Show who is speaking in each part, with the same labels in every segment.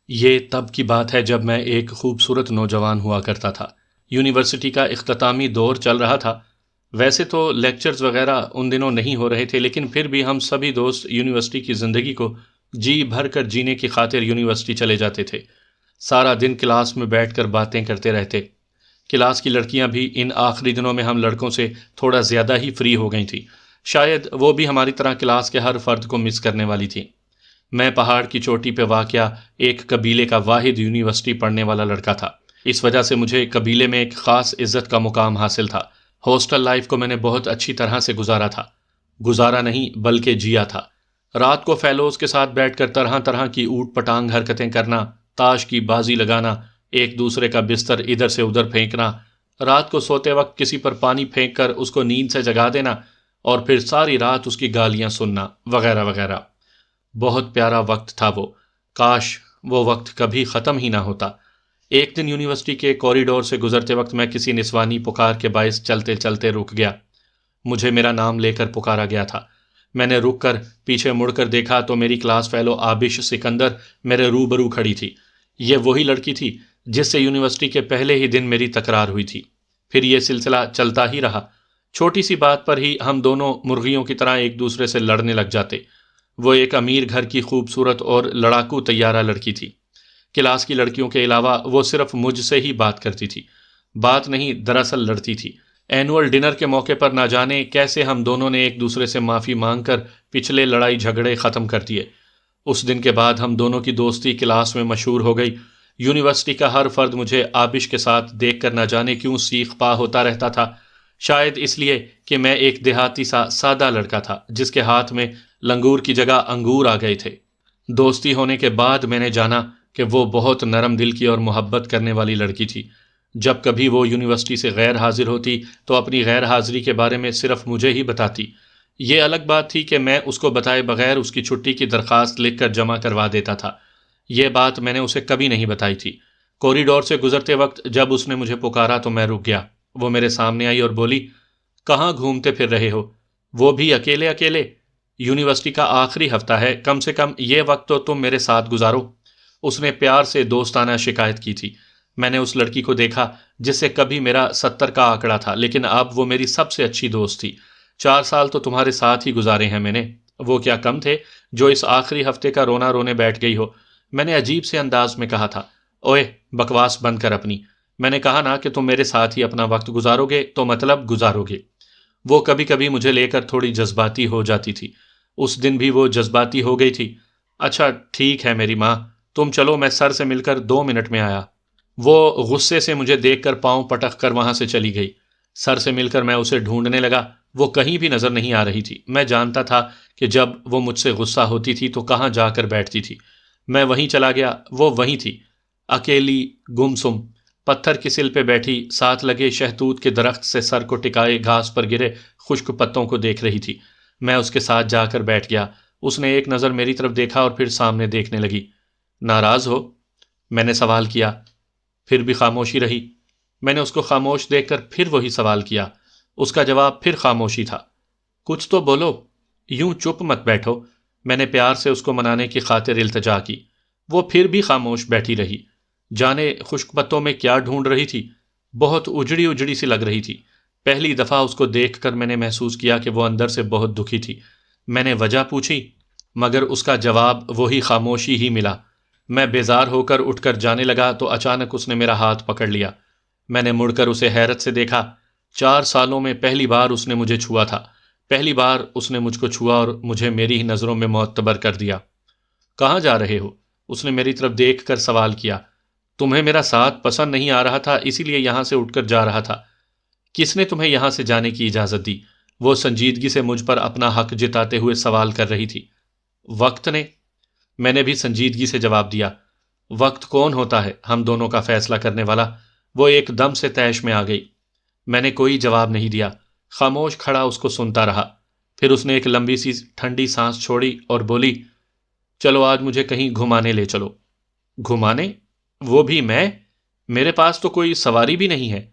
Speaker 1: یہ تب کی بات ہے جب میں ایک خوبصورت نوجوان ہوا کرتا تھا۔ یونیورسٹی کا اختتامی دور چل رہا تھا۔ ویسے تو لیکچرز وغیرہ ان دنوں نہیں ہو رہے تھے، لیکن پھر بھی ہم سبھی دوست یونیورسٹی کی زندگی کو جی بھر کر جینے کی خاطر یونیورسٹی چلے جاتے تھے۔ سارا دن کلاس میں بیٹھ کر باتیں کرتے رہتے۔ کلاس کی لڑکیاں بھی ان آخری دنوں میں ہم لڑکوں سے تھوڑا زیادہ ہی فری ہو گئی تھیں۔ شاید وہ بھی ہماری طرح کلاس کے ہر فرد کو مس کرنے والی تھیں۔ میں پہاڑ کی چوٹی پہ واقع ایک قبیلے کا واحد یونیورسٹی پڑھنے والا لڑکا تھا۔ اس وجہ سے مجھے قبیلے میں ایک خاص عزت کا مقام حاصل تھا۔ ہاسٹل لائف کو میں نے بہت اچھی طرح سے گزارا تھا۔ گزارا نہیں بلکہ جیا تھا۔ رات کو فیلوز کے ساتھ بیٹھ کر طرح طرح کی اوٹ پٹانگ حرکتیں کرنا، تاش کی بازی لگانا، ایک دوسرے کا بستر ادھر سے ادھر پھینکنا، رات کو سوتے وقت کسی پر پانی پھینک کر اس کو نیند سے جگا دینا اور پھر ساری رات اس کی گالیاں سننا، وغیرہ وغیرہ۔ بہت پیارا وقت تھا وہ۔ کاش وہ وقت کبھی ختم ہی نہ ہوتا۔ ایک دن یونیورسٹی کے کوریڈور سے گزرتے وقت میں کسی نسوانی پکار کے باعث چلتے چلتے رک گیا۔ مجھے میرا نام لے کر پکارا گیا تھا۔ میں نے رک کر پیچھے مڑ کر دیکھا تو میری کلاس فیلو آبش سکندر میرے روبرو کھڑی تھی۔ یہ وہی لڑکی تھی جس سے یونیورسٹی کے پہلے ہی دن میری تکرار ہوئی تھی۔ پھر یہ سلسلہ چلتا ہی رہا۔ چھوٹی سی بات پر ہی ہم دونوں مرغیوں کی طرح ایک دوسرے سے لڑنے لگ جاتے۔ وہ ایک امیر گھر کی خوبصورت اور لڑاکو طیارہ لڑکی تھی۔ کلاس کی لڑکیوں کے علاوہ وہ صرف مجھ سے ہی بات کرتی تھی۔ بات نہیں، دراصل لڑتی تھی۔ اینول ڈنر کے موقع پر نہ جانے کیسے ہم دونوں نے ایک دوسرے سے معافی مانگ کر پچھلے لڑائی جھگڑے ختم کر دیے۔ اس دن کے بعد ہم دونوں کی دوستی کلاس میں مشہور ہو گئی۔ یونیورسٹی کا ہر فرد مجھے آبش کے ساتھ دیکھ کر نہ جانے کیوں سیخ پا ہوتا رہتا تھا۔ شاید اس لیے کہ میں ایک دیہاتی سا سادہ لڑکا تھا جس کے ہاتھ میں لنگور کی جگہ انگور آ گئے تھے۔ دوستی ہونے کے بعد میں نے جانا کہ وہ بہت نرم دل کی اور محبت کرنے والی لڑکی تھی۔ جب کبھی وہ یونیورسٹی سے غیر حاضر ہوتی تو اپنی غیر حاضری کے بارے میں صرف مجھے ہی بتاتی۔ یہ الگ بات تھی کہ میں اس کو بتائے بغیر اس کی چھٹی کی درخواست لکھ کر جمع کروا دیتا تھا۔ یہ بات میں نے اسے کبھی نہیں بتائی تھی۔ کوریڈور سے گزرتے وقت جب اس نے مجھے پکارا تو میں رک گیا۔ وہ میرے سامنے آئی اور بولی، کہاں گھومتے پھر رہے ہو؟ وہ بھی اکیلے اکیلے؟ یونیورسٹی کا آخری ہفتہ ہے، کم سے کم یہ وقت تو تم میرے ساتھ گزارو۔ اس نے پیار سے دوستانہ شکایت کی تھی۔ میں نے اس لڑکی کو دیکھا جس سے کبھی میرا 70 کا آنکڑا تھا، لیکن اب وہ میری سب سے اچھی دوست تھی۔ 4 سال تو تمہارے ساتھ ہی گزارے ہیں میں نے، وہ کیا کم تھے جو اس آخری ہفتے کا رونا رونے بیٹھ گئی ہو؟ میں نے عجیب سے انداز میں کہا تھا۔ اوئے بکواس بند کر اپنی، میں نے کہا نا کہ تم میرے ساتھ ہی اپنا وقت گزارو گے تو مطلب گزارو گے۔ وہ کبھی کبھی مجھے لے کر تھوڑی جذباتی ہو جاتی تھی۔ اس دن بھی وہ جذباتی ہو گئی تھی۔ اچھا ٹھیک ہے میری ماں، تم چلو، میں سر سے مل کر 2 منٹ میں آیا۔ وہ غصے سے مجھے دیکھ کر پاؤں پٹک کر وہاں سے چلی گئی۔ سر سے مل کر میں اسے ڈھونڈنے لگا، وہ کہیں بھی نظر نہیں آ رہی تھی۔ میں جانتا تھا کہ جب وہ مجھ سے غصہ ہوتی تھی تو کہاں جا کر بیٹھتی تھی۔ میں وہیں چلا گیا، وہ وہیں تھی، اکیلی، گمسم، پتھر کی سل پہ بیٹھی، ساتھ لگے شہتوت کے درخت سے سر کو ٹکائے گھاس پر گرے خشک پتوں کو دیکھ رہی تھی۔ میں اس کے ساتھ جا کر بیٹھ گیا۔ اس نے ایک نظر میری طرف دیکھا اور پھر سامنے دیکھنے لگی۔ ناراض ہو؟ میں نے سوال کیا۔ پھر بھی خاموشی رہی۔ میں نے اس کو خاموش دیکھ کر پھر وہی سوال کیا۔ اس کا جواب پھر خاموشی تھا۔ کچھ تو بولو، یوں چپ مت بیٹھو۔ میں نے پیار سے اس کو منانے کی خاطر التجا کی۔ وہ پھر بھی خاموش بیٹھی رہی۔ جانے خشک پتوں میں کیا ڈھونڈ رہی تھی؟ بہت اجڑی اجڑی سی لگ رہی تھی۔ پہلی دفعہ اس کو دیکھ کر میں نے محسوس کیا کہ وہ اندر سے بہت دکھی تھی۔ میں نے وجہ پوچھی مگر اس کا جواب وہی خاموشی ہی ملا۔ میں بیزار ہو کر اٹھ کر جانے لگا تو اچانک اس نے میرا ہاتھ پکڑ لیا۔ میں نے مڑ کر اسے حیرت سے دیکھا۔ 4 سالوں میں پہلی بار اس نے مجھے چھوا تھا۔ پہلی بار اس نے مجھ کو چھوا اور مجھے میری ہی نظروں میں معتبر کر دیا۔ کہاں جا رہے ہو؟ اس نے میری طرف دیکھ کر سوال کیا۔ تمہیں میرا ساتھ پسند نہیں آ رہا تھا، اسی لیے یہاں سے اٹھ کر جا رہا تھا۔ کس نے تمہیں یہاں سے جانے کی اجازت دی؟ وہ سنجیدگی سے مجھ پر اپنا حق جتاتے ہوئے سوال کر رہی تھی۔ وقت نے؟ میں نے بھی سنجیدگی سے جواب دیا۔ وقت کون ہوتا ہے ہم دونوں کا فیصلہ کرنے والا؟ وہ ایک دم سے طیش میں آ گئی۔ میں نے کوئی جواب نہیں دیا، خاموش کھڑا اس کو سنتا رہا۔ پھر اس نے ایک لمبی سی ٹھنڈی سانس چھوڑی اور بولی، چلو آج مجھے کہیں گھمانے لے چلو۔ گھمانے؟ وہ بھی میں؟ میرے پاس تو کوئی سواری بھی نہیں ہے۔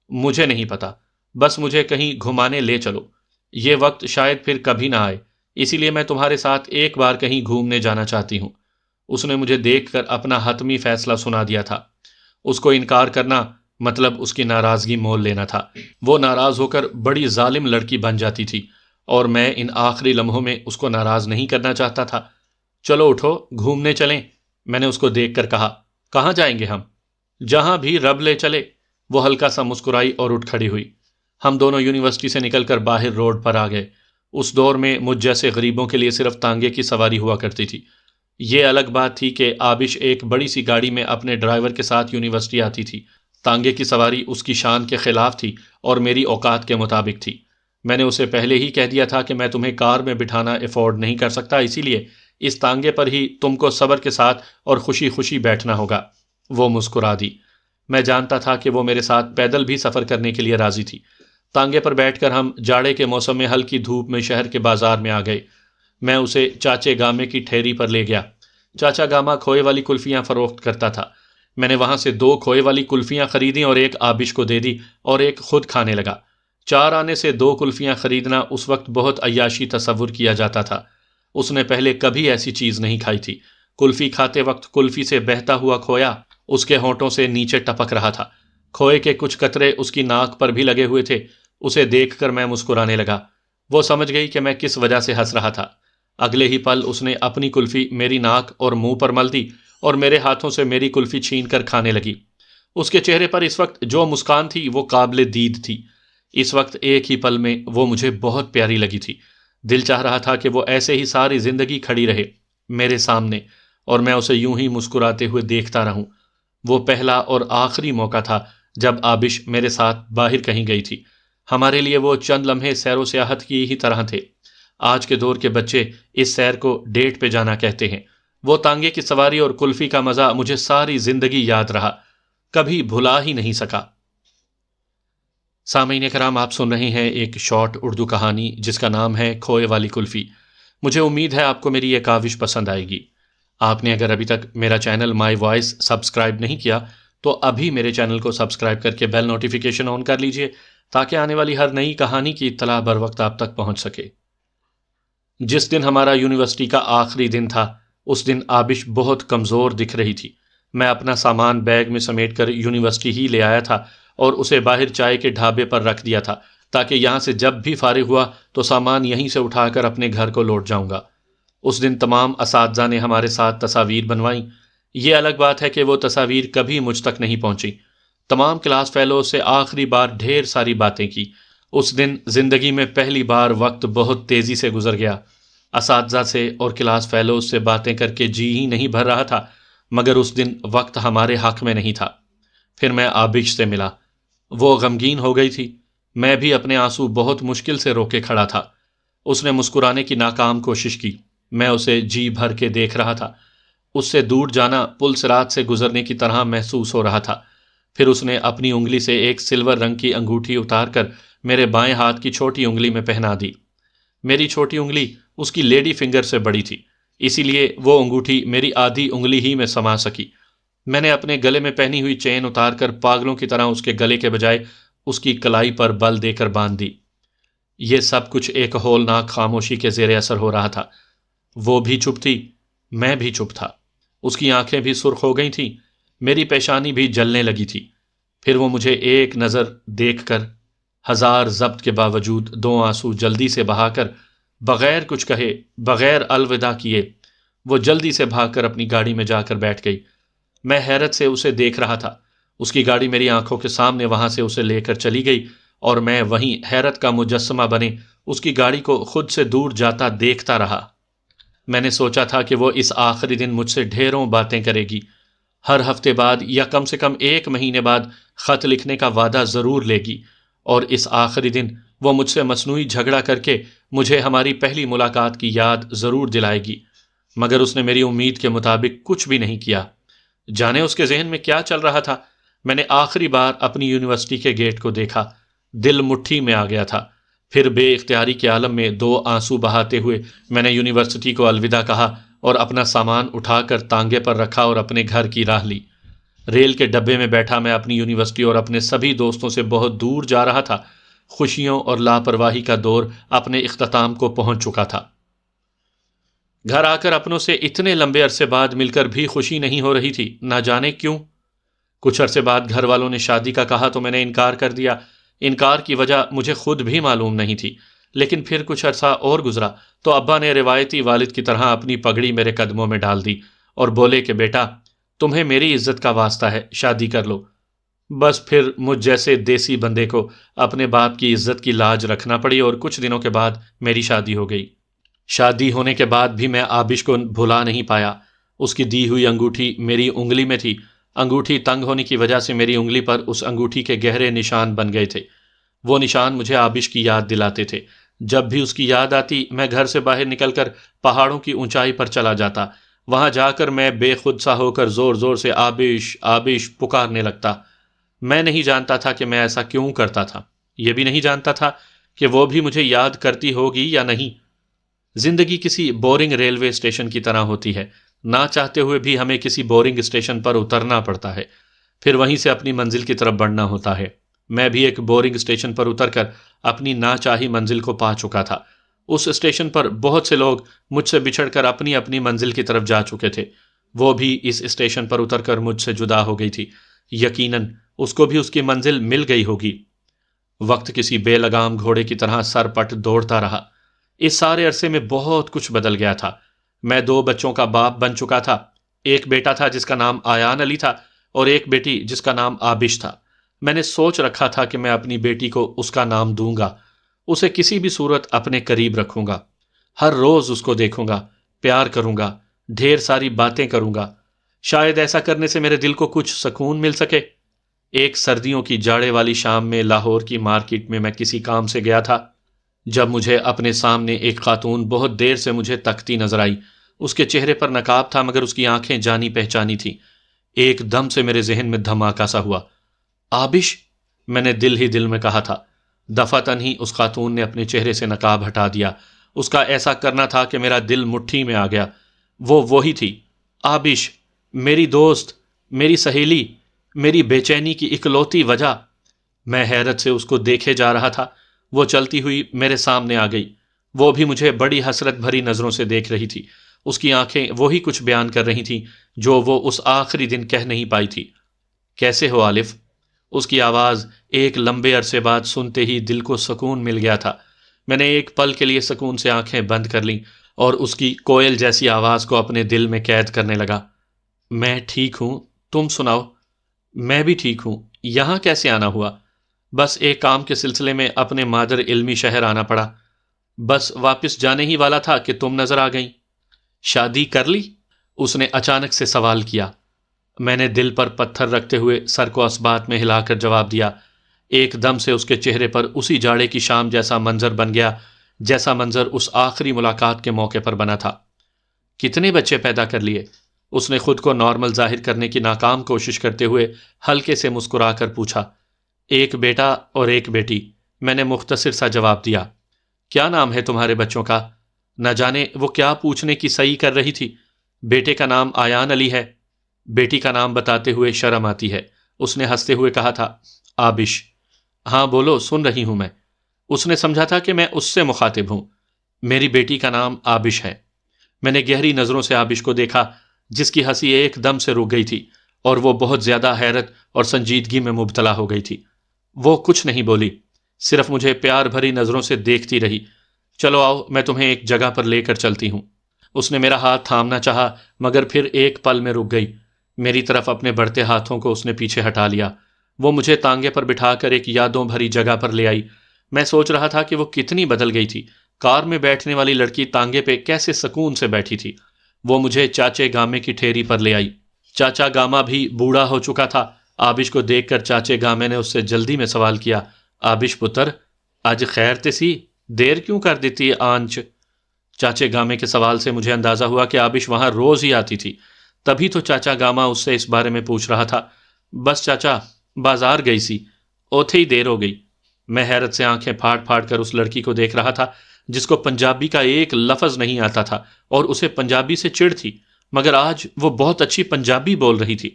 Speaker 1: مجھے نہیں پتا، بس مجھے کہیں گھمانے لے چلو۔ یہ وقت شاید پھر کبھی نہ آئے، اسی لیے میں تمہارے ساتھ ایک بار کہیں گھومنے جانا چاہتی ہوں۔ اس نے مجھے دیکھ کر اپنا حتمی فیصلہ سنا دیا تھا۔ اس کو انکار کرنا مطلب اس کی ناراضگی مول لینا تھا۔ وہ ناراض ہو کر بڑی ظالم لڑکی بن جاتی تھی، اور میں ان آخری لمحوں میں اس کو ناراض نہیں کرنا چاہتا تھا۔ چلو اٹھو، گھومنے چلیں، میں نے اس کو دیکھ کر کہا۔ کہاں جائیں گے ہم؟ جہاں بھی رب لے چلے۔ وہ ہلکا سا مسکرائی اور اٹھ کھڑی ہوئی۔ ہم دونوں یونیورسٹی سے نکل کر باہر روڈ پر آ گئے۔ اس دور میں مجھ جیسے غریبوں کے لیے صرف تانگے کی سواری ہوا کرتی تھی۔ یہ الگ بات تھی کہ آبش ایک بڑی سی گاڑی میں اپنے ڈرائیور کے ساتھ یونیورسٹی آتی تھی۔ تانگے کی سواری اس کی شان کے خلاف تھی اور میری اوقات کے مطابق تھی۔ میں نے اسے پہلے ہی کہہ دیا تھا کہ میں تمہیں کار میں بٹھانا افورڈ نہیں کر سکتا، اسی لیے اس تانگے پر ہی تم کو صبر کے ساتھ اور خوشی خوشی بیٹھنا ہوگا۔ وہ مسکرا دی۔ میں جانتا تھا کہ وہ میرے ساتھ پیدل بھی سفر کرنے کے لیے راضی تھی۔ تانگے پر بیٹھ کر ہم جاڑے کے موسم میں ہلکی دھوپ میں شہر کے بازار میں آ گئے۔ میں اسے چاچے گامے کی ٹھیری پر لے گیا۔ چاچا گاما کھوئے والی کلفیاں فروخت کرتا تھا۔ میں نے وہاں سے 2 کھوئے والی کلفیاں خریدیں اور ایک آبش کو دے دی اور ایک خود کھانے لگا۔ 4 آنے سے 2 کلفیاں خریدنا اس وقت بہت عیاشی تصور کیا جاتا تھا۔ اس نے پہلے کبھی ایسی چیز نہیں کھائی تھی۔ کلفی کھاتے وقت کلفی سے بہتا ہوا کھویا اس کے ہونٹوں سے نیچے ٹپک رہا تھا۔ کھوئے کے کچھ قطرے اس کی ناک پر بھی لگے ہوئے تھے۔ اسے دیکھ کر میں مسکرانے لگا۔ وہ سمجھ گئی کہ میں کس وجہ سے ہنس رہا تھا۔ اگلے ہی پل اس نے اپنی کلفی میری ناک اور منہ پر مل دی اور میرے ہاتھوں سے میری کلفی چھین کر کھانے لگی۔ اس کے چہرے پر اس وقت جو مسکان تھی وہ قابل دید تھی۔ اس وقت ایک ہی پل میں وہ مجھے بہت پیاری لگی تھی۔ دل چاہ رہا تھا کہ وہ ایسے ہی ساری زندگی کھڑی رہے میرے سامنے اور میں اسے یوں ہی مسکراتے ہوئے دیکھتا رہوں۔ وہ پہلا اور آخری موقع تھا جب آبش میرے ساتھ باہر کہیں گئی تھی۔ ہمارے لیے وہ چند لمحے سیر و سیاحت کی ہی طرح تھے۔ آج کے دور کے بچے اس سیر کو ڈیٹ پہ جانا کہتے ہیں۔ وہ تانگے کی سواری اور کلفی کا مزہ مجھے ساری زندگی یاد رہا، کبھی بھلا ہی نہیں سکا۔ سامعین کرام، آپ سن رہے ہیں ایک شارٹ اردو کہانی جس کا نام ہے کھوئے والی کلفی۔ مجھے امید ہے آپ کو میری یہ کاوش پسند آئے گی۔ آپ نے اگر ابھی تک میرا چینل مائی وائس سبسکرائب نہیں کیا تو ابھی میرے چینل کو سبسکرائب کر کے بیل نوٹیفیکیشن آن کر لیجئے تاکہ آنے والی ہر نئی کہانی کی اطلاع بر وقت آپ تک پہنچ سکے۔ جس دن ہمارا یونیورسٹی کا آخری دن تھا اس دن آبش بہت کمزور دکھ رہی تھی۔ میں اپنا سامان بیگ میں سمیٹ کر یونیورسٹی ہی لے آیا تھا اور اسے باہر چائے کے ڈھابے پر رکھ دیا تھا تاکہ یہاں سے جب بھی فارغ ہوا تو سامان یہیں سے اٹھا کر اپنے گھر کو لوٹ جاؤں گا۔ اس دن تمام اساتذہ نے ہمارے ساتھ تصاویر بنوائیں۔ یہ الگ بات ہے کہ وہ تصاویر کبھی مجھ تک نہیں پہنچی۔ تمام کلاس فیلو سے آخری بار ڈھیر ساری باتیں کی۔ اس دن زندگی میں پہلی بار وقت بہت تیزی سے گزر گیا۔ اساتذہ سے اور کلاس فیلوز سے باتیں کر کے جی ہی نہیں بھر رہا تھا، مگر اس دن وقت ہمارے حق میں نہیں تھا۔ پھر میں آبش سے ملا۔ وہ غمگین ہو گئی تھی۔ میں بھی اپنے آنسو بہت مشکل سے روکے کھڑا تھا۔ اس نے مسکرانے کی ناکام کوشش کی۔ میں اسے جی بھر کے دیکھ رہا تھا۔ اس سے دور جانا پل صراط سے گزرنے کی طرح محسوس ہو رہا تھا۔ پھر اس نے اپنی انگلی سے ایک سلور رنگ کی انگوٹھی اتار کر میرے بائیں ہاتھ کی چھوٹی انگلی میں پہنا دی۔ میری چھوٹی انگلی اس کی لیڈی فنگر سے بڑی تھی، اسی لیے وہ انگوٹھی میری آدھی انگلی ہی میں سما سکی۔ میں نے اپنے گلے میں پہنی ہوئی چین اتار کر پاگلوں کی طرح اس کے گلے کے بجائے اس کی کلائی پر بل دے کر باندھ دی۔ یہ سب کچھ ایک ہولناک خاموشی کے زیر اثر ہو رہا تھا۔ وہ بھی چپ تھی، میں بھی چپ تھا۔ اس کی آنکھیں بھی سرخ ہو گئی تھیں، میری پیشانی بھی جلنے لگی تھی۔ پھر وہ مجھے ایک نظر دیکھ کر ہزار ضبط کے باوجود 2 آنسو جلدی سے بہا کر بغیر کچھ کہے، بغیر الوداع کیے وہ جلدی سے بھاگ کر اپنی گاڑی میں جا کر بیٹھ گئی۔ میں حیرت سے اسے دیکھ رہا تھا۔ اس کی گاڑی میری آنکھوں کے سامنے وہاں سے اسے لے کر چلی گئی اور میں وہیں حیرت کا مجسمہ بنے اس کی گاڑی کو خود سے دور جاتا دیکھتا رہا۔ میں نے سوچا تھا کہ وہ اس آخری دن مجھ سے ڈھیروں باتیں کرے گی، ہر ہفتے بعد یا کم سے کم 1 مہینے بعد خط لکھنے کا وعدہ ضرور لے گی، اور اس آخری دن وہ مجھ سے مصنوعی جھگڑا کر کے مجھے ہماری پہلی ملاقات کی یاد ضرور دلائے گی۔ مگر اس نے میری امید کے مطابق کچھ بھی نہیں کیا۔ جانے اس کے ذہن میں کیا چل رہا تھا۔ میں نے آخری بار اپنی یونیورسٹی کے گیٹ کو دیکھا، دل مٹھی میں آ گیا تھا۔ پھر بے اختیاری کے عالم میں 2 آنسو بہاتے ہوئے میں نے یونیورسٹی کو الوداع کہا اور اپنا سامان اٹھا کر تانگے پر رکھا اور اپنے گھر کی راہ لی۔ ریل کے ڈبے میں بیٹھا میں اپنی یونیورسٹی اور اپنے سبھی دوستوں سے بہت دور جا رہا تھا۔ خوشیوں اور لاپرواہی کا دور اپنے اختتام کو پہنچ چکا تھا۔ گھر آ کر اپنوں سے اتنے لمبے عرصے بعد مل کر بھی خوشی نہیں ہو رہی تھی، نہ جانے کیوں۔ کچھ عرصے بعد گھر والوں نے شادی کا کہا تو میں نے انکار کر دیا۔ انکار کی وجہ مجھے خود بھی معلوم نہیں تھی، لیکن پھر کچھ عرصہ اور گزرا تو ابا نے روایتی والد کی طرح اپنی پگڑی میرے قدموں میں ڈال دی اور بولے کہ بیٹا، تمہیں میری عزت کا واسطہ ہے، شادی کر لو۔ بس پھر مجھ جیسے دیسی بندے کو اپنے باپ کی عزت کی لاج رکھنا پڑی اور کچھ دنوں کے بعد میری شادی ہو گئی۔ شادی ہونے کے بعد بھی میں آبش کو بھلا نہیں پایا۔ اس کی دی ہوئی انگوٹھی میری انگلی میں تھی۔ انگوٹھی تنگ ہونے کی وجہ سے میری انگلی پر اس انگوٹھی کے گہرے نشان بن گئے تھے۔ وہ نشان مجھے آبش کی یاد دلاتے تھے۔ جب بھی اس کی یاد آتی میں گھر سے باہر نکل کر پہاڑوں کی اونچائی پر چلا جاتا۔ وہاں جا کر میں بے خود سا ہو کر زور زور سے آبش آبش پکارنے لگتا۔ میں نہیں جانتا تھا کہ میں ایسا کیوں کرتا تھا۔ یہ بھی نہیں جانتا تھا کہ وہ بھی مجھے یاد کرتی ہوگی یا نہیں۔ زندگی کسی بورنگ ریلوے اسٹیشن کی طرح ہوتی ہے، نہ چاہتے ہوئے بھی ہمیں کسی بورنگ اسٹیشن پر اترنا پڑتا ہے، پھر وہیں سے اپنی منزل کی طرف بڑھنا ہوتا ہے۔ میں بھی ایک بورنگ اسٹیشن پر اتر کر اپنی ناچاہی منزل کو پا چکا تھا۔ اس اسٹیشن پر بہت سے لوگ مجھ سے بچھڑ کر اپنی اپنی منزل کی طرف جا چکے تھے۔ وہ بھی اس اسٹیشن پر اتر کر مجھ سے جدا ہو گئی تھی۔ یقیناً اس کو بھی اس کی منزل مل گئی ہوگی۔ وقت کسی بے لگام گھوڑے کی طرح سر پٹ دوڑتا رہا۔ اس سارے عرصے میں بہت کچھ بدل گیا تھا۔ میں 2 بچوں کا باپ بن چکا تھا۔ ایک بیٹا تھا جس کا نام آیان علی تھا اور ایک بیٹی جس کا نام آبش تھا۔ میں نے سوچ رکھا تھا کہ میں اپنی بیٹی کو اس کا نام دوں گا، اسے کسی بھی صورت اپنے قریب رکھوں گا، ہر روز اس کو دیکھوں گا، پیار کروں گا، ڈھیر ساری باتیں کروں گا۔ شاید ایسا کرنے سے میرے دل کو کچھ سکون مل سکے۔ ایک سردیوں کی جاڑے والی شام میں لاہور کی مارکیٹ میں میں کسی کام سے گیا تھا، جب مجھے اپنے سامنے ایک خاتون بہت دیر سے مجھے تکتی نظر آئی۔ اس کے چہرے پر نقاب تھا مگر اس کی آنکھیں جانی پہچانی تھیں۔ ایک دم سے میرے ذہن میں دھماکہ سا ہوا۔ آبش، میں نے دل ہی دل میں کہا تھا۔ دفعتاً ہی اس خاتون نے اپنے چہرے سے نقاب ہٹا دیا۔ اس کا ایسا کرنا تھا کہ میرا دل مٹھی میں آ گیا۔ وہ وہی تھی، آبش، میری دوست، میری سہیلی، میری بے چینی کی اکلوتی وجہ۔ میں حیرت سے اس کو دیکھے جا رہا تھا۔ وہ چلتی ہوئی میرے سامنے آ گئی۔ وہ بھی مجھے بڑی حسرت بھری نظروں سے دیکھ رہی تھی۔ اس کی آنکھیں وہی کچھ بیان کر رہی تھیں جو وہ اس آخری دن کہہ نہیں پائی تھی۔ کیسے ہو آلف؟ اس کی آواز ایک لمبے عرصے بعد سنتے ہی دل کو سکون مل گیا تھا۔ میں نے ایک پل کے لیے سکون سے آنکھیں بند کر لیں اور اس کی کوئل جیسی آواز کو اپنے دل میں قید کرنے لگا۔ میں ٹھیک ہوں، تم سناؤ؟ میں بھی ٹھیک ہوں۔ یہاں کیسے آنا ہوا؟ بس ایک کام کے سلسلے میں اپنے مادر علمی شہر آنا پڑا۔ بس واپس جانے ہی والا تھا کہ تم نظر آ گئیں۔ شادی کر لی؟ اس نے اچانک سے سوال کیا۔ میں نے دل پر پتھر رکھتے ہوئے سر کو اثبات میں ہلا کر جواب دیا۔ ایک دم سے اس کے چہرے پر اسی جاڑے کی شام جیسا منظر بن گیا جیسا منظر اس آخری ملاقات کے موقع پر بنا تھا۔ کتنے بچے پیدا کر لیے؟ اس نے خود کو نارمل ظاہر کرنے کی ناکام کوشش کرتے ہوئے ہلکے سے مسکرا کر پوچھا۔ ایک بیٹا اور ایک بیٹی، میں نے مختصر سا جواب دیا۔ کیا نام ہے تمہارے بچوں کا؟ نہ جانے وہ کیا پوچھنے کی صحیح کر رہی تھی۔ بیٹے کا نام آیان علی ہے، بیٹی کا نام بتاتے ہوئے شرم آتی ہے۔ اس نے ہنستے ہوئے کہا تھا، آبش۔ ہاں بولو، سن رہی ہوں میں۔ اس نے سمجھا تھا کہ میں اس سے مخاطب ہوں۔ میری بیٹی کا نام آبش ہے۔ میں نے گہری نظروں سے آبش کو دیکھا جس کی ہنسی ایک دم سے رک گئی تھی اور وہ بہت زیادہ حیرت اور سنجیدگی میں مبتلا ہو گئی تھی۔ وہ کچھ نہیں بولی، صرف مجھے پیار بھری نظروں سے دیکھتی رہی۔ چلو آؤ، میں تمہیں ایک جگہ پر لے کر چلتی ہوں۔ اس نے میرا ہاتھ تھامنا چاہا مگر پھر ایک پل میں رک گئی۔ میری طرف اپنے بڑھتے ہاتھوں کو اس نے پیچھے ہٹا لیا۔ وہ مجھے تانگے پر بٹھا کر ایک یادوں بھری جگہ پر لے آئی۔ میں سوچ رہا تھا کہ وہ کتنی بدل گئی تھی۔ کار میں بیٹھنے والی لڑکی تانگے پہ کیسے سکون سے بیٹھی تھی۔ وہ مجھے چاچے گامے کی ٹھیری پر لے آئی۔ چاچا گاما بھی بوڑھا ہو چکا تھا۔ آبش کو دیکھ کر چاچے گامے نے اس سے جلدی میں سوال کیا، آبش پتر، آج خیر تسی، دیر کیوں کر دیتی آنچ؟ چاچے گامے کے سوال سے مجھے اندازہ ہوا کہ آبش وہاں روز ہی آتی تھی، تبھی تو چاچا گاما اس سے اس بارے میں پوچھ رہا تھا۔ بس چاچا، بازار گئی سی، اوتھے ہی دیر ہو گئی۔ میں حیرت سے آنکھیں پھاڑ پھاڑ کر اس لڑکی کو دیکھ رہا تھا جس کو پنجابی کا ایک لفظ نہیں آتا تھا اور اسے پنجابی سے چڑ تھی، مگر آج وہ بہت اچھی پنجابی بول رہی تھی۔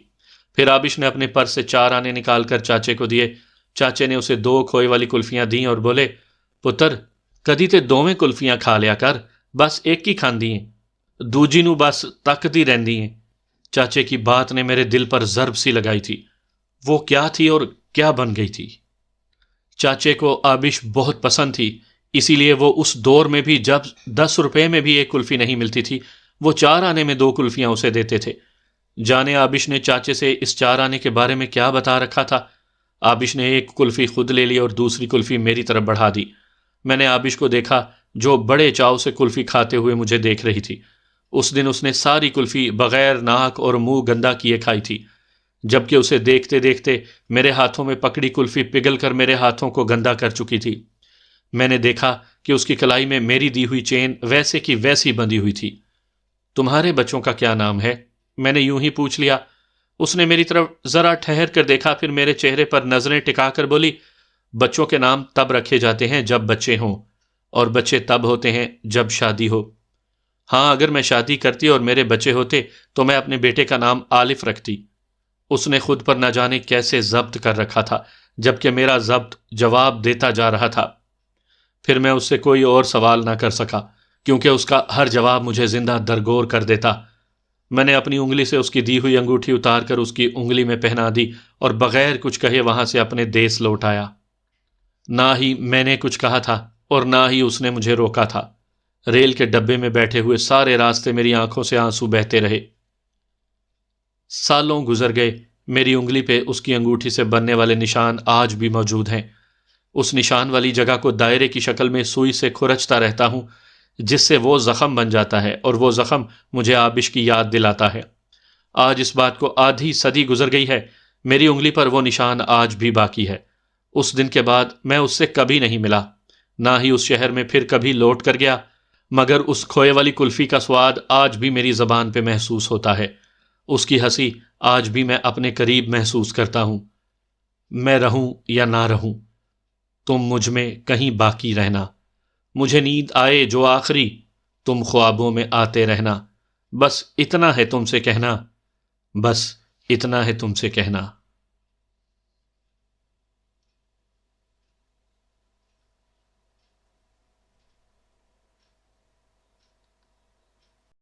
Speaker 1: پھر آبش نے اپنے پرس سے 4 آنے نکال کر چاچے کو دیے۔ چاچے نے اسے 2 کھوئے والی کلفیاں دیں اور بولے، پتر، کدی تے 2 کلفیاں کھا لیا کر، بس ایک ہی کھاندی ہیں۔ دوجی نو بس تکتی رہندی ہیں۔ چاچے کی بات نے میرے دل پر ضرب سی لگائی تھی۔ وہ کیا تھی اور کیا بن گئی تھی؟ چاچے کو آبش بہت پسند تھی، اسی لیے وہ اس دور میں بھی جب 10 روپے میں بھی ایک کلفی نہیں ملتی تھی، وہ 4 آنے میں 2 کلفیاں اسے دیتے تھے۔ جانے آبش نے چاچے سے اس 4 آنے کے بارے میں کیا بتا رکھا تھا۔ آبش نے ایک کلفی خود لے لی اور دوسری کلفی میری طرف بڑھا دی۔ میں نے آبش کو دیکھا جو بڑے چاؤ سے کلفی کھاتے ہوئے مجھے دیکھ رہی تھی۔ اس دن اس نے ساری کلفی بغیر ناک اور منہ گندا کیے کھائی تھی، جبکہ اسے دیکھتے دیکھتے میرے ہاتھوں میں پکڑی کلفی پگھل کر میرے ہاتھوں کو گندا کر چکی تھی۔ میں نے دیکھا کہ اس کی کلائی میں میری دی ہوئی چین ویسے کی ویسی بندھی ہوئی تھی۔ تمہارے بچوں کا کیا نام ہے؟ میں نے یوں ہی پوچھ لیا۔ اس نے میری طرف ذرا ٹھہر کر دیکھا، پھر میرے چہرے پر نظریں ٹکا کر بولی، بچوں کے نام تب رکھے جاتے ہیں جب بچے ہوں، اور بچے تب ہوتے ہیں جب شادی ہو۔ ہاں، اگر میں شادی کرتی اور میرے بچے ہوتے تو میں اپنے بیٹے کا نام عالف رکھتی۔ اس نے خود پر نہ جانے کیسے ضبط کر رکھا تھا، جبکہ میرا ضبط جواب دیتا جا رہا تھا۔ پھر میں اس سے کوئی اور سوال نہ کر سکا، کیونکہ اس کا ہر جواب مجھے زندہ درگور کر دیتا۔ میں نے اپنی انگلی سے اس کی دی ہوئی انگوٹھی اتار کر اس کی انگلی میں پہنا دی اور بغیر کچھ کہے وہاں سے اپنے دیس لوٹ آیا۔ نہ ہی میں نے کچھ کہا تھا اور نہ ہی اس نے مجھے روکا تھا۔ ریل کے ڈبے میں بیٹھے ہوئے سارے راستے میری آنکھوں سے آنسو بہتے رہے۔ سالوں گزر گئے، میری انگلی پہ اس کی انگوٹھی سے بننے والے نشان آج بھی موجود ہیں۔ اس نشان والی جگہ کو دائرے کی شکل میں سوئی سے کھرچتا رہتا ہوں، جس سے وہ زخم بن جاتا ہے اور وہ زخم مجھے آبش کی یاد دلاتا ہے۔ آج اس بات کو آدھی صدی گزر گئی ہے، میری انگلی پر وہ نشان آج بھی باقی ہے۔ اس دن کے بعد میں اس سے کبھی نہیں ملا، نہ ہی اس شہر میں پھر کبھی لوٹ کر گیا، مگر اس کھوئے والی کلفی کا سواد آج بھی میری زبان پہ محسوس ہوتا ہے۔ اس کی ہنسی آج بھی میں اپنے قریب محسوس کرتا ہوں۔ میں رہوں یا نہ رہوں، تم مجھ میں کہیں باقی رہنا۔ مجھے نیند آئے جو آخری، تم خوابوں میں آتے رہنا۔ بس اتنا ہے تم سے کہنا، بس اتنا ہے تم سے کہنا۔